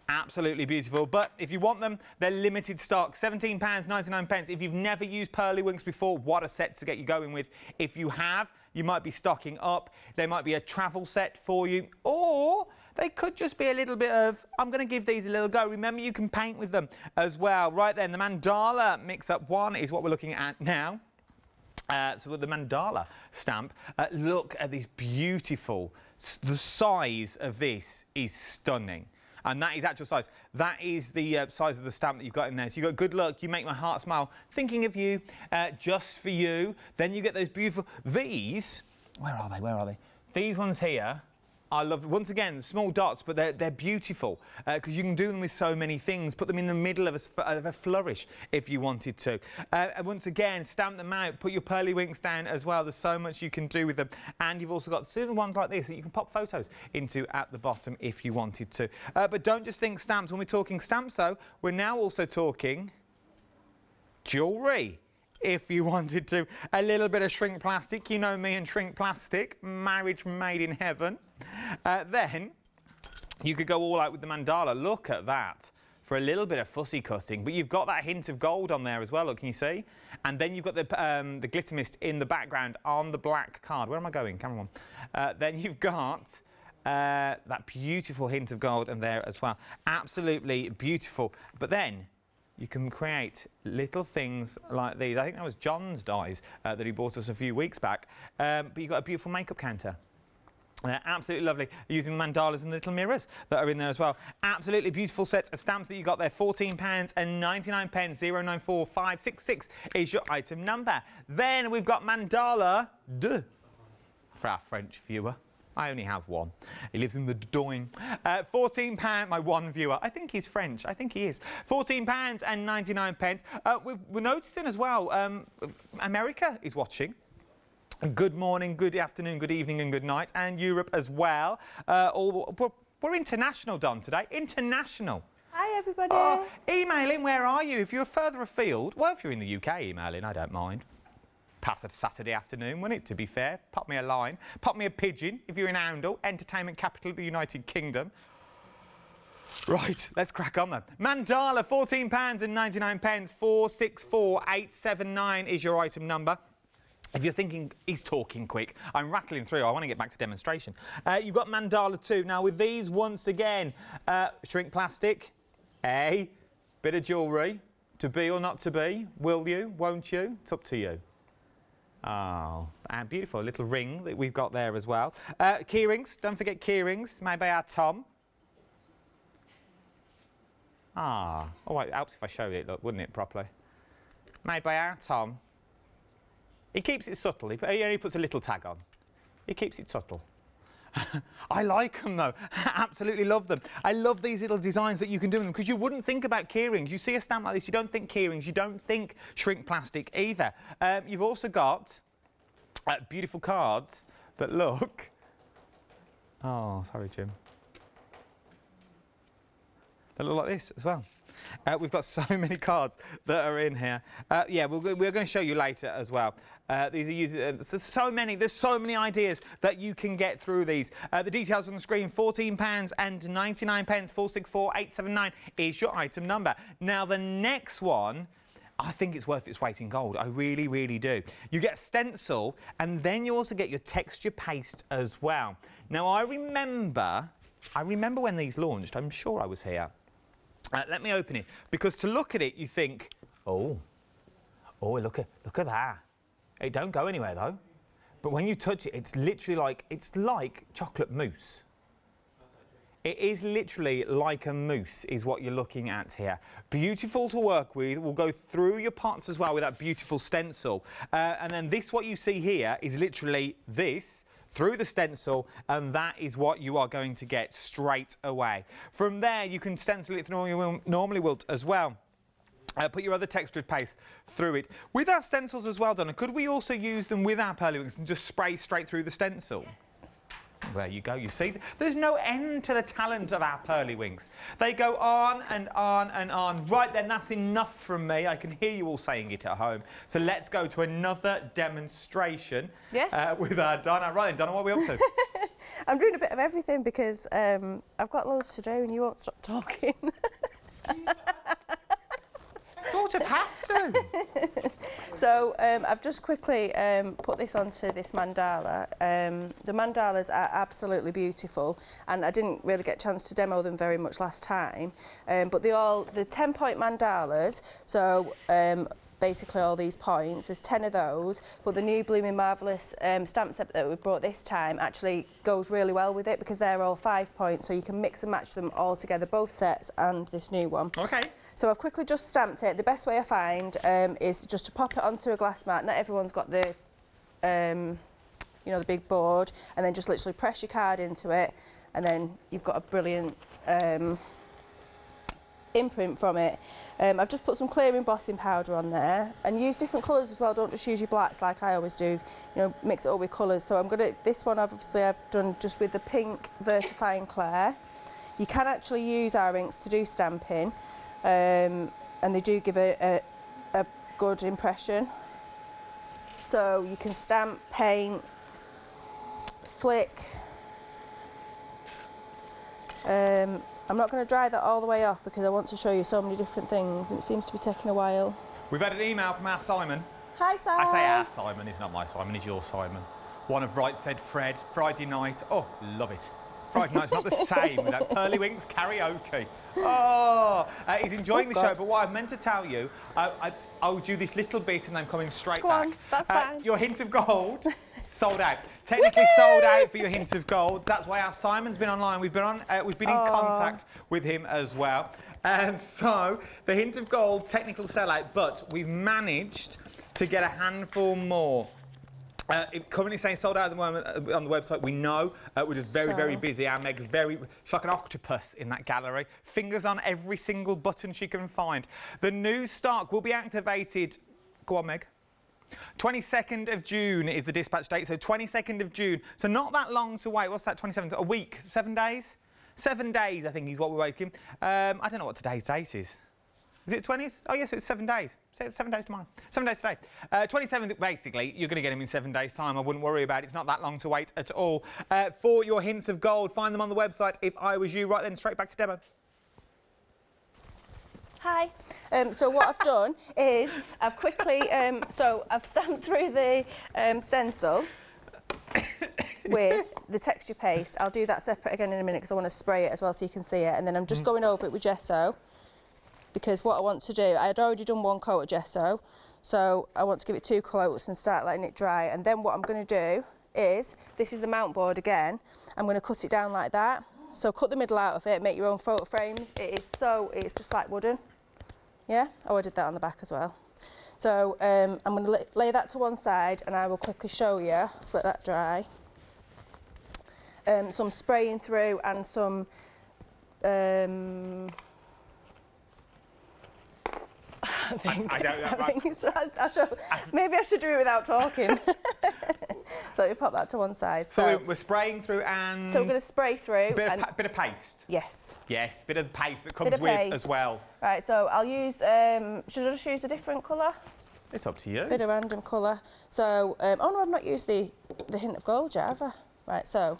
Speaker 1: Absolutely beautiful. But if you want them, they're limited stock. £17.99. If you've never used Pearlywinks before, what a set to get you going with. If you have, you might be stocking up. They might be a travel set for you. Or they could just be a little bit of, I'm going to give these a little go. Remember, you can paint with them as well. Right then, the Mandala mix-up one is what we're looking at now. So with the Mandala stamp, look at this beautiful, the size of this is stunning. And that is actual size. That is the size of the stamp that you've got in there. So you've got good luck, you make my heart smile, thinking of you, just for you. Then you get those beautiful, these, where are they, where are they? These ones here, I love, once again, small dots, but they're beautiful because you can do them with so many things. Put them in the middle of a flourish if you wanted to. And once again, stamp them out, put your Pearlywinks down as well. There's so much you can do with them. And you've also got certain ones like this that you can pop photos into at the bottom if you wanted to. But don't just think stamps. When we're talking stamps, though, we're now also talking jewellery. If you wanted to, a little bit of shrink plastic, you know me and shrink plastic, marriage made in heaven. Then you could go all out with the mandala. Look at that for a little bit of fussy cutting, but you've got that hint of gold on there as well. Look, can you see? And then you've got the glitter mist in the background on the black card. Where am I going? Camera on. Then you've got that beautiful hint of gold in there as well. Absolutely beautiful. But then you can create little things like these. I think that was John's dies that he bought us a few weeks back. But you've got a beautiful makeup counter. Absolutely lovely, using the mandalas and the little mirrors that are in there as well. Absolutely beautiful set of stamps that you got there. £14.99, 094566 is your item number. Then we've got Mandala for our French viewer. I only have one. He lives in the Doing. £14, my one viewer. I think he's French. I think he is. £14.99. We're noticing as well, America is watching. Good morning, good afternoon, good evening and good night. And Europe as well. We're international, Don, today. International.
Speaker 2: Hi, everybody.
Speaker 1: Oh, emailing, where are you? If you're further afield, well, if you're in the UK emailing, I don't mind. Pass a Saturday afternoon, wouldn't it, to be fair? Pop me a line. Pop me a pigeon if you're in Oundle, entertainment capital of the United Kingdom. Right, let's crack on then. Mandala, £14.99, 464879 is your item number. If you're thinking, he's talking quick, I'm rattling through, I want to get back to demonstration. You've got Mandala 2. Now, with these, once again, shrink plastic, a bit of jewellery, to be or not to be, will you, won't you? It's up to you. Oh, and beautiful little ring that we've got there as well. Key rings, don't forget key rings, made by our Tom. Ah, oh, it helps if I showed it, look, wouldn't it, properly? Made by our Tom. He keeps it subtle, he only puts a little tag on. He keeps it subtle. I like them though, absolutely love them. I love these little designs that you can do with them because you wouldn't think about key rings. You see a stamp like this, you don't think key rings, you don't think shrink plastic either. You've also got beautiful cards that look... Oh, sorry, Jim. They look like this as well. We've got so many cards that are in here. Yeah, we're going to show you later as well. These are using there's so many ideas that you can get through these. The details on the screen: £14.99, 464879 is your item number. Now the next one, I think it's worth its weight in gold. I really, really do. You get a stencil, and then you also get your texture paste as well. Now I remember when these launched. I'm sure I was here. Let me open it, because to look at it, you think, oh, look at that. It don't go anywhere though. But when you touch it, it's literally like chocolate mousse. It is literally like a mousse is what you're looking at here. Beautiful to work with. We'll go through your pots as well with that beautiful stencil. And then this, what you see here, is literally this through the stencil, and that is what you are going to get straight away. From there, you can stencil it through you normally will as well. Put your other textured paste through it. With our stencils as well, Donna, could we also use them with our Pearlywinks and just spray straight through the stencil? There you go, you see, there's no end to the talent of our Pearlywinks. They go on and on and on. Right then, that's enough from me. I can hear you all saying it at home. So let's go to another demonstration with our Donna. Right then, Donna, what are we up to?
Speaker 2: I'm doing a bit of everything because I've got loads to do and you won't stop talking.
Speaker 1: Sort of have to.
Speaker 2: So I've just quickly put this onto this mandala. The mandalas are absolutely beautiful, and I didn't really get a chance to demo them very much last time. But the 10-point mandalas. So basically all these points. There's 10 of those, but the new Bloomin' Marvellous stamp set that we brought this time actually goes really well with it because they're all 5 points, so you can mix and match them all together, both sets and this new one.
Speaker 1: Okay.
Speaker 2: So I've quickly just stamped it. The best way I find is just to pop it onto a glass mat. Not everyone's got the, you know, the big board, and then just literally press your card into it, and then you've got a brilliant imprint from it. I've just put some clear embossing powder on there, and use different colours as well. Don't just use your blacks like I always do. You know, mix it all with colours. So I'm gonna, this one obviously I've done just with the pink Vertifying Clair. You can actually use our inks to do stamping. And they do give a good impression. So you can stamp, paint, flick. I'm not going to dry that all the way off because I want to show you so many different things, and it seems to be taking a while.
Speaker 1: We've had an email from our Simon.
Speaker 2: Hi, Simon.
Speaker 1: I say our Simon, he's not my Simon, he's your Simon. One of Right Said Fred, Friday night. Oh, love it. Friday night's not the same without Pearlywinks karaoke. Oh, he's enjoying the show, but what I meant to tell you, I'll do this little bit and then coming straight
Speaker 2: Go
Speaker 1: back.
Speaker 2: on, that's fine.
Speaker 1: Your hint of gold, sold out. Technically sold out for your hint of gold. That's why our Simon's been online. We've been in contact with him as well. And so the hint of gold, technical sellout, but we've managed to get a handful more. It currently saying sold out at the moment on the website. We know we're just very busy. Our Meg's she's like an octopus in that gallery. Fingers on every single button she can find. The new stock will be activated. Go on, Meg. 22nd of June is the dispatch date. So 22nd of June. So not that long to wait. What's that? 27th? A week? 7 days? 7 days, I think, is what we're waiting. I don't know what today's date is. Is it 20th? Oh, yes, it's 7 days. 7 days tomorrow. 7 days today. 27th, basically, you're going to get them in 7 days' time. I wouldn't worry about it. It's not that long to wait at all. For your hints of gold, find them on the website. If I was you, right then, straight back to demo.
Speaker 2: Hi. So what I've done is I've quickly, so I've stamped through the stencil with the texture paste. I'll do that separate again in a minute because I want to spray it as well so you can see it. And then I'm just going over it with gesso. Because what I want to do, I had already done 1 coat of gesso, so I want to give it 2 coats and start letting it dry. And then what I'm going to do is, this is the mount board again, I'm going to cut it down like that. So cut the middle out of it, make your own photo frames. It's just like wooden. Yeah? Oh, I did that on the back as well. So I'm going to lay that to one side and I will quickly show you, let that dry. Some spraying through and some I don't know. Maybe I should do it without talking. So let me pop that to one side.
Speaker 1: So we're spraying through and...
Speaker 2: So we're going to spray through.
Speaker 1: Bit of paste?
Speaker 2: Yes.
Speaker 1: Yes, bit of paste that comes with as well. Right,
Speaker 2: so I'll use... should I just use a different colour?
Speaker 1: It's up to you.
Speaker 2: Bit of random colour. So... oh no, I've not used the hint of gold yet, have I? Right, so...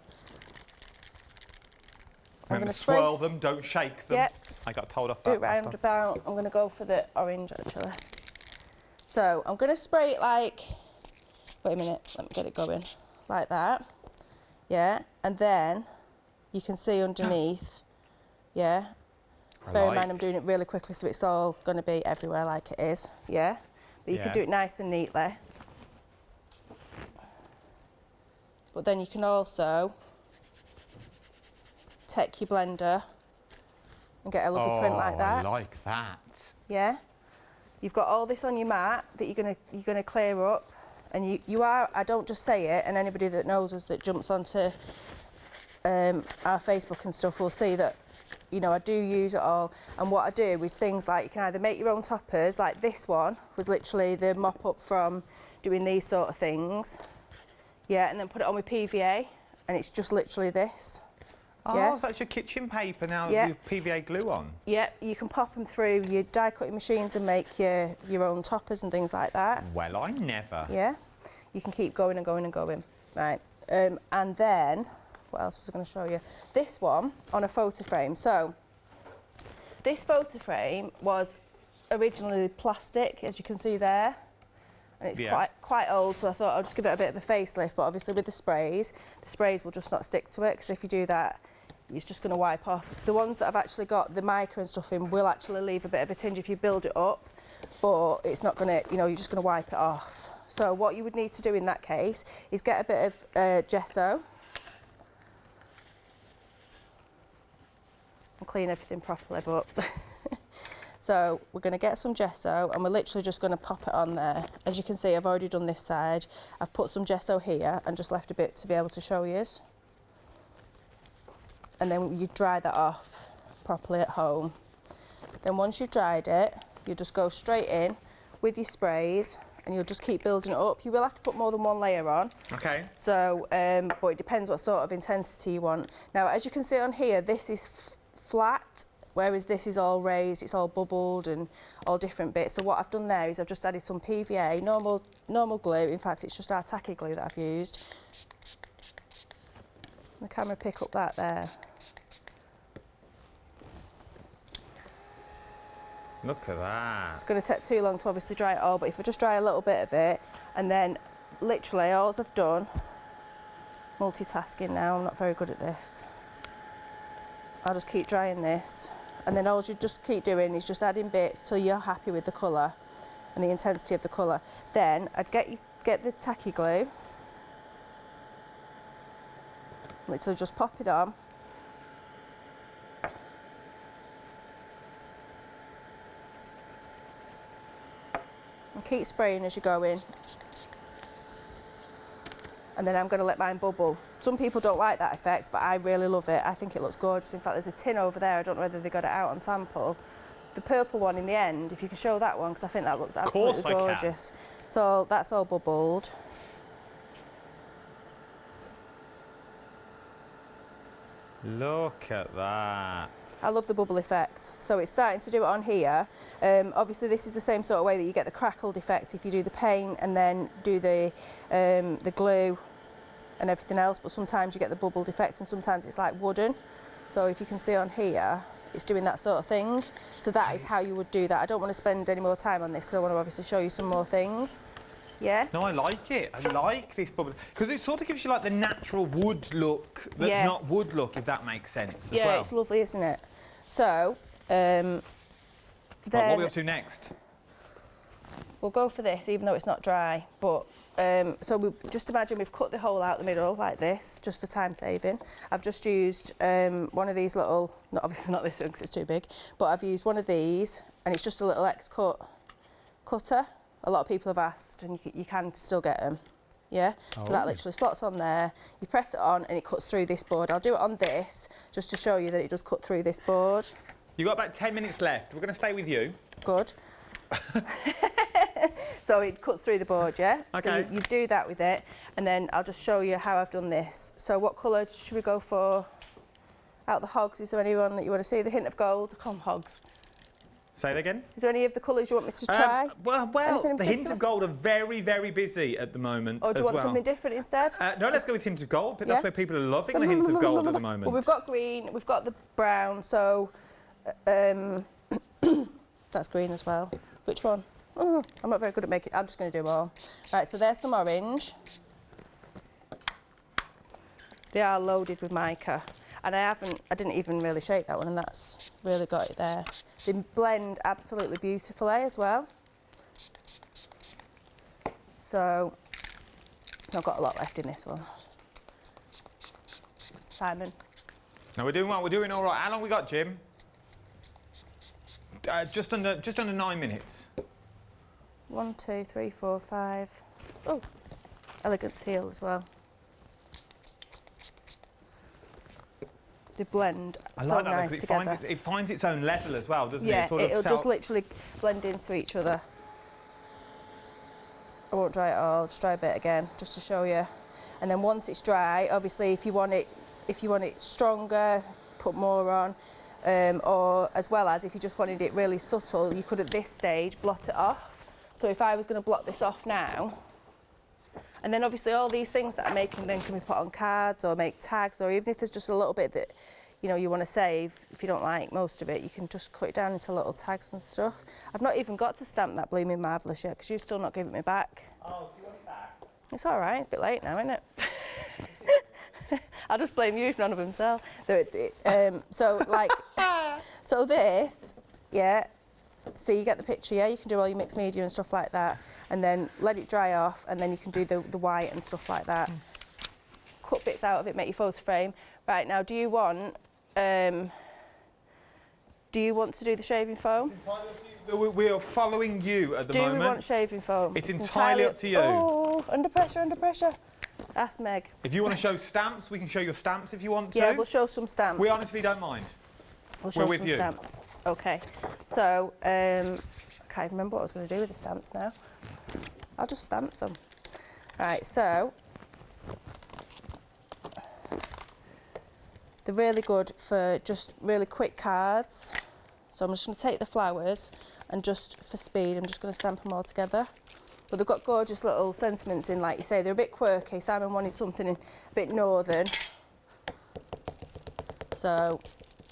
Speaker 1: I'm going to swirl them, don't shake them.
Speaker 2: Yep.
Speaker 1: I got told off that.
Speaker 2: Do it round about. I'm going to go for the orange, actually. So I'm going to spray it like... Wait a minute, let me get it going. Like that. Yeah, and then you can see underneath, yeah. Bear in mind I'm doing it really quickly so it's all going to be everywhere like it is, yeah. But you can do it nice and neatly. But then you can also take your blender and get a lovely print like that.
Speaker 1: I like that.
Speaker 2: Yeah. You've got all this on your mat that you're gonna clear up, and you are. I don't just say it, and anybody that knows us that jumps onto our Facebook and stuff will see that, you know, I do use it all. And what I do is things like you can either make your own toppers, like this one was literally the mop up from doing these sort of things. Yeah, and then put it on with PVA, and it's just literally this.
Speaker 1: Oh,
Speaker 2: yeah.
Speaker 1: so that's your kitchen paper now
Speaker 2: Yeah.
Speaker 1: with PVA glue on.
Speaker 2: Yeah, you can pop them through your die cutting machines and make your own toppers and things like that.
Speaker 1: Well, I never.
Speaker 2: Yeah, you can keep going and going and going. Right, and then, what else was I going to show you? This one on a photo frame. So, this photo frame was originally plastic, as you can see there. And it's quite old, so I thought I'll just give it a bit of a facelift, but obviously with the sprays will just not stick to it, because if you do that, it's just going to wipe off. The ones that I've actually got the mica and stuff in will actually leave a bit of a tinge if you build it up, but it's not going to, you know, you're just going to wipe it off. So what you would need to do in that case is get a bit of gesso and clean everything properly, but so we're going to get some gesso and we're literally just going to pop it on there. As you can see, I've already done this side. I've put some gesso here and just left a bit to be able to show you. And then you dry that off properly at home. Then once you've dried it, you just go straight in with your sprays and you'll just keep building it up. You will have to put more than one layer on.
Speaker 1: Okay.
Speaker 2: So, but it depends what sort of intensity you want. Now, as you can see on here, this is flat, whereas this is all raised, it's all bubbled and all different bits. So what I've done there is I've just added some PVA, normal glue. In fact, it's just our tacky glue that I've used. The camera pick up that there.
Speaker 1: Look at that.
Speaker 2: It's going to take too long to obviously dry it all, but if I just dry a little bit of it, and then literally all I've done, multitasking now, I'm not very good at this. I'll just keep drying this, and then all you just keep doing is just adding bits till you're happy with the colour and the intensity of the colour. Then I'd get the tacky glue, literally just pop it on. And keep spraying as you go in. And then I'm going to let mine bubble. Some people don't like that effect, but I really love it. I think it looks gorgeous. In fact, there's a tin over there. I don't know whether they got it out on sample. The purple one in the end, if you can show that one, because I think that looks absolutely gorgeous. So that's all bubbled.
Speaker 1: Look at that.
Speaker 2: I love the bubble effect. So it's starting to do it on here. Obviously this is the same sort of way that you get the crackled effect if you do the paint and then do the glue and everything else, but sometimes you get the bubbled effect and sometimes it's like wooden. So if you can see on here, it's doing that sort of thing. So that is how you would do that. I don't want to spend any more time on this because I want to obviously show you some more things. Yeah?
Speaker 1: No, I like it. I like this bubble. Because it sort of gives you like the natural wood look that's not wood look, if that makes sense as well.
Speaker 2: Yeah, it's lovely, isn't it? So, then...
Speaker 1: Right, what are we up to next?
Speaker 2: We'll go for this, even though it's not dry. But, so we just imagine we've cut the hole out the middle like this, just for time saving. I've just used one of these little, obviously not this one because it's too big, but I've used one of these, and it's just a little cutter. A lot of people have asked, and you can still get them. Yeah? Oh. So that literally slots on there, you press it on, and it cuts through this board. I'll do it on this, just to show you that it does cut through this board.
Speaker 1: You've got about 10 minutes left. We're going to stay with you.
Speaker 2: Good. So it cuts through the board, yeah?
Speaker 1: Okay.
Speaker 2: So you do that with it, and then I'll just show you how I've done this. So what colour should we go for? Out the hogs, is there anyone that you want to see? The hint of gold? Come, hogs.
Speaker 1: Say that again?
Speaker 2: Is there any of the colours you want me to try?
Speaker 1: Well, the hint of gold are very, very busy at the moment.
Speaker 2: Or do you want something different instead?
Speaker 1: No, let's go with hint of gold. But that's where people are loving the hints of gold at the moment.
Speaker 2: Well, we've got green, we've got the brown, so that's green as well. Which one? Oh, I'm not very good at making. I'm just going to do them all. Right, so there's some orange. They are loaded with mica. And I didn't even really shake that one, and that's really got it there. They blend absolutely beautifully as well. So, I've got a lot left in this one. Simon.
Speaker 1: No, we're doing well. We're doing all right. How long we got, Jim? Just under 9 minutes.
Speaker 2: 1, 2, 3, 4, 5. Oh, elegant teal as well. They blend so nice together.
Speaker 1: It finds its own level as well, doesn't it?
Speaker 2: Yeah,
Speaker 1: Sort
Speaker 2: it'll
Speaker 1: of
Speaker 2: just literally blend into each other. I won't dry it all, I'll just dry a bit again, just to show you. And then once it's dry, obviously if you want it stronger, put more on. Or as well as if you just wanted it really subtle, you could at this stage blot it off. So if I was going to blot this off now, and then obviously all these things that I'm making then can be put on cards or make tags, or even if there's just a little bit that you want to save, if you don't like most of it, you can just cut it down into little tags and stuff. I've not even got to stamp that Bloomin' Marvellous yet because you've still not given it me back.
Speaker 1: Oh, do you want it back?
Speaker 2: It's all right, it's a bit late now, isn't it? I'll just blame you if none of them sell. So this, yeah, so you get the picture, yeah? You can do all your mixed media and stuff like that, and then let it dry off, and then you can do the white and stuff like that. Cut bits out of it, make your photo frame. Right, now, do you want to do the shaving foam?
Speaker 1: We are following you at the moment.
Speaker 2: Do we want shaving foam?
Speaker 1: It's entirely up to you.
Speaker 2: Oh, under pressure, under pressure. Ask Meg.
Speaker 1: If you want to show stamps, we can show your stamps if you want to.
Speaker 2: Yeah, we'll show some stamps.
Speaker 1: We honestly don't mind.
Speaker 2: We'll show
Speaker 1: with
Speaker 2: some
Speaker 1: you.
Speaker 2: stamps. Okay. So, I can't remember what I was going to do with the stamps now. I'll just stamp some. Right, so they're really good for just really quick cards. So I'm just going to take the flowers and just for speed, I'm just going to stamp them all together. But they've got gorgeous little sentiments in, like you say. They're a bit quirky. Simon wanted something a bit northern. So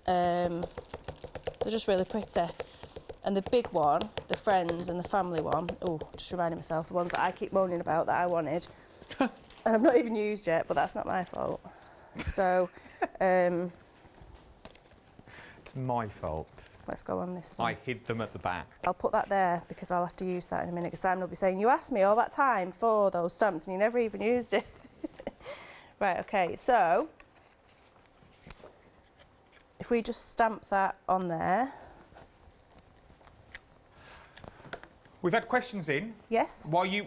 Speaker 2: they're just really pretty. And the big one, the friends and the family one, oh, just reminding myself, the ones that I keep moaning about that I wanted. And I've not even used yet, but that's not my fault. So
Speaker 1: it's my fault.
Speaker 2: Let's go on this one.
Speaker 1: I hid them at the back.
Speaker 2: I'll put that there because I'll have to use that in a minute because Simon will be saying, you asked me all that time for those stamps and you never even used it. Right, okay, so if we just stamp that on there.
Speaker 1: We've had questions in.
Speaker 2: Yes.
Speaker 1: While you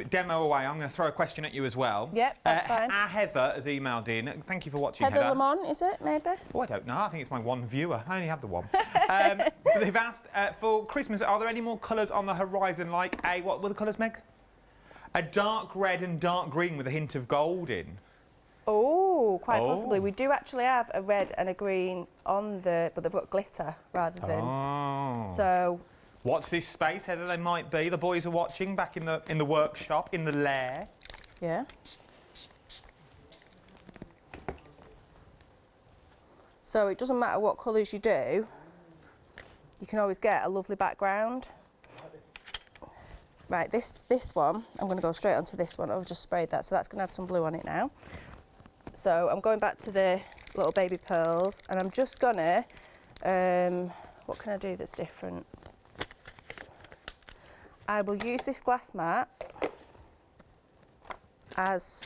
Speaker 1: demo away, I'm going to throw a question at you as well.
Speaker 2: Yep, that's fine.
Speaker 1: Our Heather has emailed in. Thank you for watching,
Speaker 2: Heather
Speaker 1: Heather.
Speaker 2: Lamont, is it, maybe?
Speaker 1: Oh, I don't know. I think it's my one viewer. I only have the one. So they've asked, for Christmas, are there any more colours on the horizon, like what were the colours, Meg? A dark red and dark green with a hint of gold in.
Speaker 2: Oh, quite possibly. We do actually have a red and a green on but they've got glitter rather than.
Speaker 1: Oh.
Speaker 2: So.
Speaker 1: Watch this space, Heather. They might be. The boys are watching back in the workshop, in the lair.
Speaker 2: Yeah. So it doesn't matter what colours you do. You can always get a lovely background. Right, this one, I'm going to go straight onto this one. I've just sprayed that, so that's going to have some blue on it now. So I'm going back to the little baby pearls, and I'm just going to, what can I do that's different? I will use this glass mat as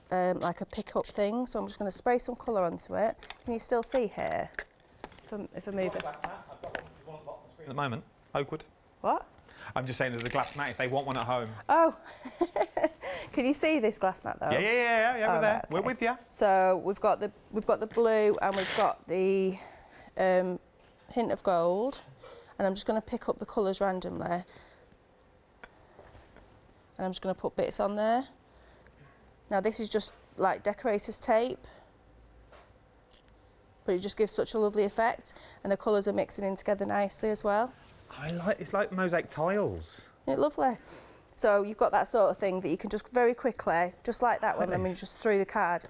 Speaker 2: like a pick-up thing, so I'm just going to spray some colour onto it. Can you still see here? If I move it.
Speaker 1: I've got one at the bottom of the screen at the moment. Oakwood.
Speaker 2: What?
Speaker 1: I'm just saying there's a glass mat if they want one at home.
Speaker 2: Oh, can you see this glass mat though?
Speaker 1: Yeah, we're there.
Speaker 2: Right, okay.
Speaker 1: We're with you.
Speaker 2: So we've got the blue and we've got the hint of gold, and I'm just going to pick up the colours randomly. And I'm just going to put bits on there. Now this is just like decorator's tape, but it just gives such a lovely effect, and the colours are mixing in together nicely as well.
Speaker 1: It's like mosaic tiles.
Speaker 2: Isn't it lovely? So you've got that sort of thing that you can just very quickly, just like that one, I mean, just through colour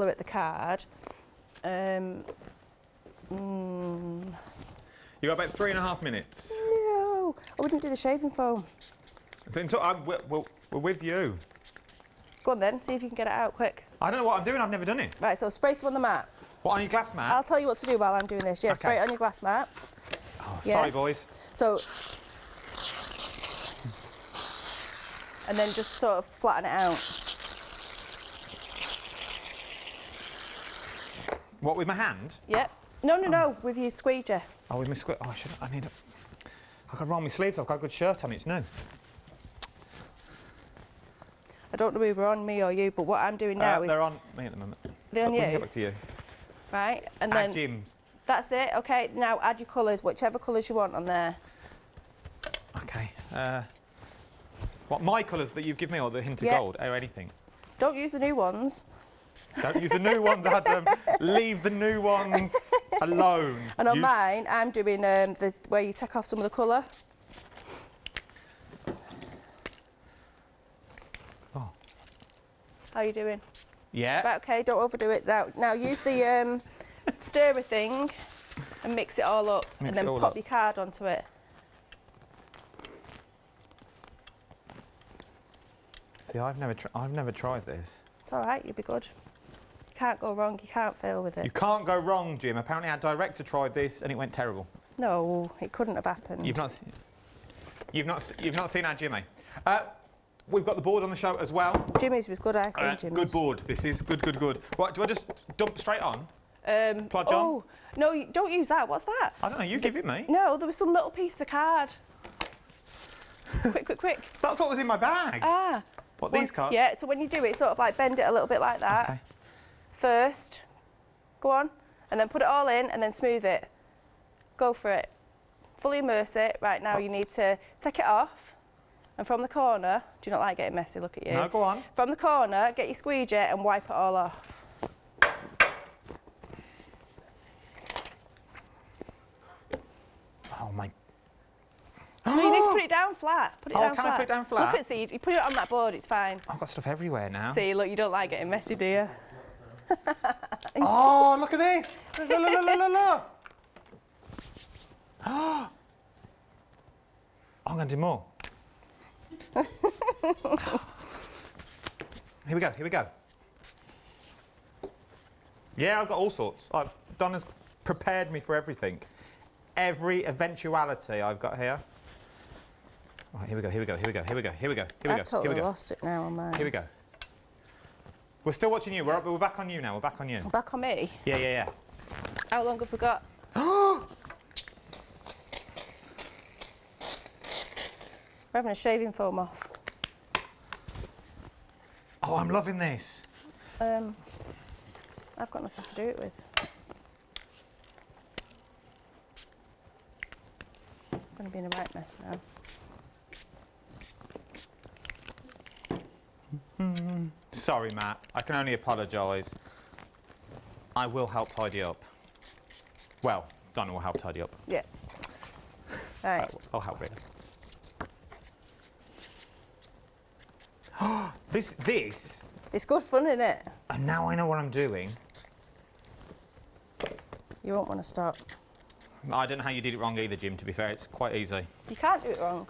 Speaker 2: at the card.
Speaker 1: You got about 3.5 minutes.
Speaker 2: No, I wouldn't do the shaving foam.
Speaker 1: We're with you.
Speaker 2: Go on then, see if you can get it out quick.
Speaker 1: I don't know what I'm doing, I've never done it.
Speaker 2: Right, so spray some on the mat.
Speaker 1: What, on your glass mat?
Speaker 2: I'll tell you what to do while I'm doing this. Yeah,
Speaker 1: Okay.
Speaker 2: spray it on your glass mat.
Speaker 1: Oh,
Speaker 2: Yeah.
Speaker 1: sorry, boys.
Speaker 2: So, and then just sort of flatten it out.
Speaker 1: What, with my hand?
Speaker 2: Yep. No, with your squeegee.
Speaker 1: Oh, with my squeegee. Oh, I could roll my sleeves. I've got a good shirt on. It's new.
Speaker 2: I don't know whether we're on me or you, but what I'm doing now is...
Speaker 1: They're on me at the moment.
Speaker 2: They're on you?
Speaker 1: Get back to you.
Speaker 2: Right, and then...
Speaker 1: Jim's.
Speaker 2: That's it, OK. Now add your colours, whichever colours you want on there.
Speaker 1: OK. What, my colours that you've given me, or the hint of gold, or anything?
Speaker 2: Don't use the new ones.
Speaker 1: Don't use the new ones, Adam. Leave the new ones alone.
Speaker 2: And on mine, I'm doing where you take off some of the colour.
Speaker 1: Oh.
Speaker 2: How are you doing?
Speaker 1: Yeah.
Speaker 2: Right, OK, don't overdo it. Now use the stirrer thing and mix it all up, and then pop your card onto it.
Speaker 1: See, I've never tried this.
Speaker 2: It's all right, you'll be good. You can't go wrong, you can't fail with it.
Speaker 1: You can't go wrong, Jim. Apparently our director tried this and it went terrible.
Speaker 2: No, it couldn't have happened.
Speaker 1: You've not seen our Jimmy. We've got the board on the show as well.
Speaker 2: Jimmy's was good, I see Jimmy's.
Speaker 1: Good board, this is good. What, do I just dump straight on? Plodge on?
Speaker 2: Oh, no, don't use that. What's that?
Speaker 1: I don't know, you give it me.
Speaker 2: No, there was some little piece of card. Quick.
Speaker 1: That's what was in my bag.
Speaker 2: Ah.
Speaker 1: What, these cards?
Speaker 2: Yeah, so when you do it, sort of like bend it a little bit like that.
Speaker 1: Okay.
Speaker 2: First, go on, and then put it all in and then smooth it. Go for it. Fully immerse it. Right, now you need to take it off. And from the corner, do you not like getting messy? Look at you.
Speaker 1: No, go on.
Speaker 2: From the corner, get your squeegee and wipe it all off.
Speaker 1: Oh, my...
Speaker 2: No, you need to put it down flat. Put it down
Speaker 1: can
Speaker 2: flat.
Speaker 1: I put it down flat?
Speaker 2: Look at see, you put it on that board, it's fine.
Speaker 1: I've got stuff everywhere now.
Speaker 2: See, look, you don't like getting messy, do you?
Speaker 1: Oh, look at this! Look. Oh, I'm going to do more. Here we go. Yeah, I've got all sorts. Donna's prepared me for everything. Every eventuality I've got here. Right, here we go.
Speaker 2: I've totally lost it now on mine.
Speaker 1: Here we go. We're still watching you. We're back on you now.
Speaker 2: Back on me?
Speaker 1: Yeah.
Speaker 2: How long have we got? We're having a shaving foam off.
Speaker 1: Oh, I'm loving this.
Speaker 2: I've got nothing to do it with. I'm going to be in a right mess now.
Speaker 1: Sorry, Matt. I can only apologise. I will help tidy up. Well, Donna will help tidy up.
Speaker 2: Yeah. Right.
Speaker 1: I'll help it. This.
Speaker 2: It's good fun, isn't it?
Speaker 1: And now I know what I'm doing.
Speaker 2: You won't want to stop.
Speaker 1: I don't know how you did it wrong either, Jim, to be fair. It's quite easy.
Speaker 2: You can't do it wrong.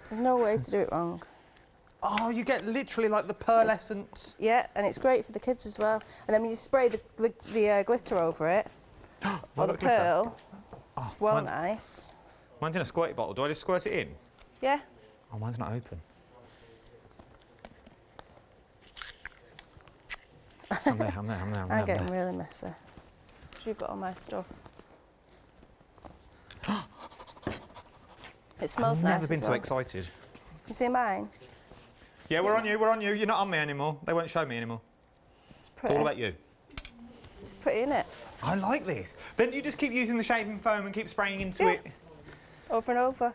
Speaker 2: There's no way to do it wrong.
Speaker 1: Oh, you get literally like the pearlescent.
Speaker 2: Yeah, and it's great for the kids as well. And then when you spray the glitter over it, or the pearl, it's well nice.
Speaker 1: Mine's in a squirty bottle. Do I just squirt it in?
Speaker 2: Yeah.
Speaker 1: Oh, mine's not open. I'm there.
Speaker 2: I'm getting really messy. Because you've got all my stuff. It smells nice.
Speaker 1: I've never been so excited.
Speaker 2: You see mine?
Speaker 1: Yeah, we're on you. You're not on me anymore. They won't show me anymore.
Speaker 2: It's pretty.
Speaker 1: It's all about you.
Speaker 2: It's pretty, isn't it?
Speaker 1: I like this. Then you just keep using the shaving foam and keep spraying into it.
Speaker 2: Over and over.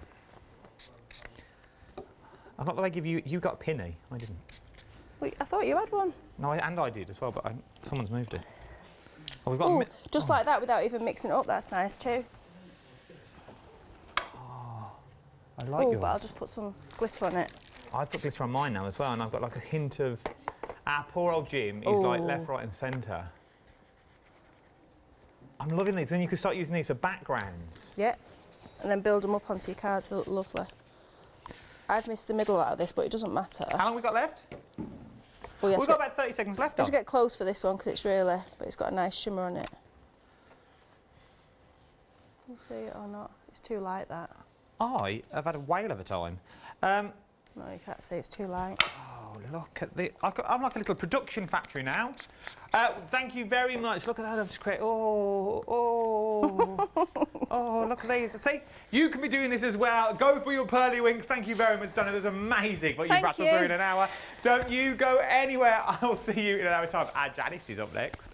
Speaker 1: I got the way you got a pinny. I didn't.
Speaker 2: Wait, I thought you had one.
Speaker 1: No, I did as well, but someone's moved it. Oh, we've got.
Speaker 2: Ooh, just like that without even mixing it up. That's nice too.
Speaker 1: Oh, I like yours.
Speaker 2: But I'll just put some glitter on it.
Speaker 1: I've put glitter on mine now as well, and I've got like a hint of. Our poor old Jim is like left, right, and centre. I'm loving these. Then you can start using these for backgrounds.
Speaker 2: Yeah, and then build them up onto your cards. They look lovely. I've missed the middle out of this, but it doesn't matter.
Speaker 1: How long have we got left?
Speaker 2: Well,
Speaker 1: we've got about 30 seconds left.
Speaker 2: You have to get close for this one because it's really, but it's got a nice shimmer on it. Can you see it or not? It's too light, that.
Speaker 1: I have had a whale of a time.
Speaker 2: No, you can't see, it's too light.
Speaker 1: Oh, look at this. I'm like a little production factory now. Thank you very much. Look at that. I've just created... Oh, look at these. See, you can be doing this as well. Go for your Pearlywinks. Thank you very much, Donna. That's amazing what you've rattled through in an hour. Don't you go anywhere. I'll see you in an hour's time. Janice is up next.